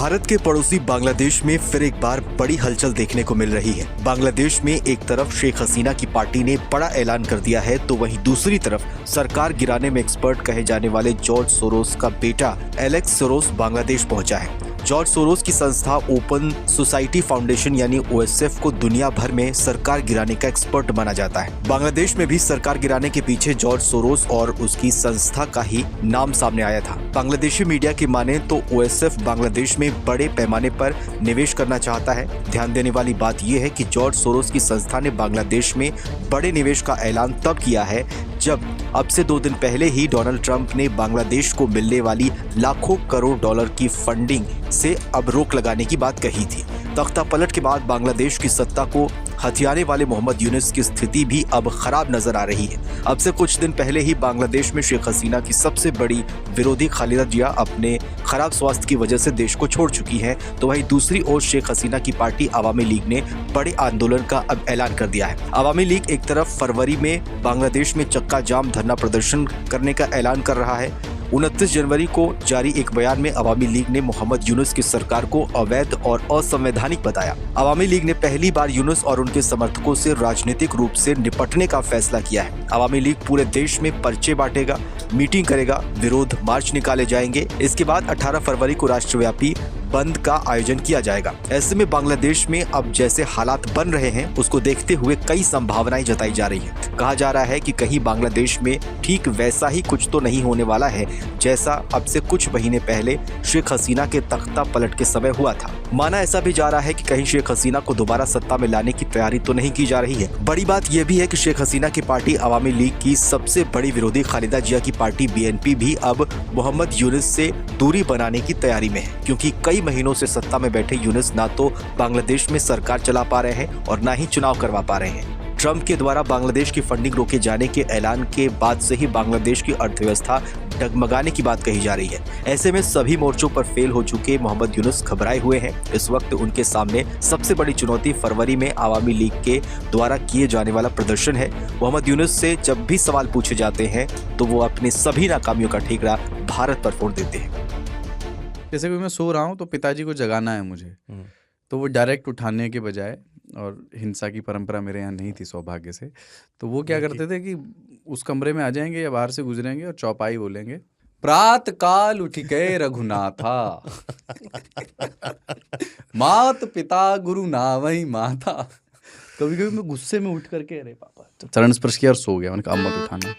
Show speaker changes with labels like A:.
A: भारत के पड़ोसी बांग्लादेश में फिर एक बार बड़ी हलचल देखने को मिल रही है। बांग्लादेश में एक तरफ शेख हसीना की पार्टी ने बड़ा ऐलान कर दिया है, तो वहीं दूसरी तरफ सरकार गिराने में एक्सपर्ट कहे जाने वाले जॉर्ज सोरोस का बेटा एलेक्स सोरोस बांग्लादेश पहुंचा है। जॉर्ज सोरोस की संस्था ओपन सोसाइटी फाउंडेशन यानी OSF को दुनिया भर में सरकार गिराने का एक्सपर्ट माना जाता है। बांग्लादेश में भी सरकार गिराने के पीछे जॉर्ज सोरोस और उसकी संस्था का ही नाम सामने आया था। बांग्लादेशी मीडिया की माने तो OSF बांग्लादेश में बड़े पैमाने पर निवेश करना चाहता है। ध्यान देने वाली बात यह है कि जॉर्ज सोरोस की संस्था ने बांग्लादेश में बड़े निवेश का ऐलान तब किया है जब अब से 2 दिन पहले ही डोनाल्ड ट्रंप ने बांग्लादेश को मिलने वाली लाखों करोड़ डॉलर की फंडिंग से अब रोक लगाने की बात कही थी। तख्ता पलट के बाद बांग्लादेश की सत्ता को हथियाने वाले मोहम्मद यूनुस की स्थिति भी अब खराब नजर आ रही है। अब से कुछ दिन पहले ही बांग्लादेश में शेख हसीना की सबसे बड़ी विरोधी खालिदा जिया अपने खराब स्वास्थ्य की वजह से देश को छोड़ चुकी है, तो वहीं दूसरी ओर शेख हसीना की पार्टी अवामी लीग ने बड़े आंदोलन का अब ऐलान कर दिया है। अवामी लीग एक तरफ फरवरी में बांग्लादेश में चक्का जाम धरना प्रदर्शन करने का ऐलान कर रहा है। 29 जनवरी को जारी एक बयान में अवामी लीग ने मोहम्मद यूनुस की सरकार को अवैध और असंवैधानिक बताया। अवामी लीग ने पहली बार यूनुस और उनके समर्थकों से राजनीतिक रूप से निपटने का फैसला किया है। अवामी लीग पूरे देश में पर्चे बांटेगा, मीटिंग करेगा, विरोध मार्च निकाले जाएंगे। इसके बाद 18 फरवरी को राष्ट्रव्यापी बंद का आयोजन किया जाएगा। ऐसे में बांग्लादेश में अब जैसे हालात बन रहे हैं उसको देखते हुए कई संभावनाएं जताई जा रही है। कहा जा रहा है कि कहीं बांग्लादेश में ठीक वैसा ही कुछ तो नहीं होने वाला है जैसा अब से कुछ महीने पहले शेख हसीना के तख्ता पलट के समय हुआ था। माना ऐसा भी जा रहा है कि कहीं शेख हसीना को दोबारा सत्ता में लाने की तैयारी तो नहीं की जा रही है। बड़ी बात यह भी है कि शेख हसीना की पार्टी अवामी लीग की सबसे बड़ी विरोधी खालिदा जिया की पार्टी BNP भी अब मोहम्मद यूनुस से दूरी बनाने की तैयारी में है, क्योंकि कई महीनों से सत्ता में बैठे यूनुस ना तो बांग्लादेश में सरकार चला पा रहे हैं और ना ही चुनाव करवा पा रहे हैं। ट्रंप के द्वारा बांग्लादेश की फंडिंग रोके जाने के ऐलान के बाद से ही बांग्लादेश की अर्थव्यवस्था डगमगाने की बात कही जा रही है। ऐसे में सभी मोर्चों पर फेल हो चुके मोहम्मद यूनुस घबराए हुए हैं। इस वक्त उनके सामने सबसे बड़ी चुनौती फरवरी में अवामी लीग के द्वारा किए जाने वाला प्रदर्शन है। मोहम्मद यूनुस से जब भी सवाल पूछे जाते हैं तो वो अपनी सभी नाकामियों का ठेकरा भारत पर फोड़ देते हैं।
B: जैसे कि मैं सो रहा हूँ तो पिताजी को जगाना है मुझे, तो वो डायरेक्ट उठाने के बजाय, और हिंसा की परंपरा मेरे यहाँ नहीं थी सौभाग्य से, तो वो क्या करते थे कि उस कमरे में आ जाएंगे या बाहर से गुजरेंगे और चौपाई बोलेंगे, प्रात काल उठ गए रघुनाथा मात पिता गुरु नावई माता। कभी कभी मैं गुस्से में उठ करके अरे पापा चरण स्पर्श किया और सो गया। मैंने कहा अब मत उठाना।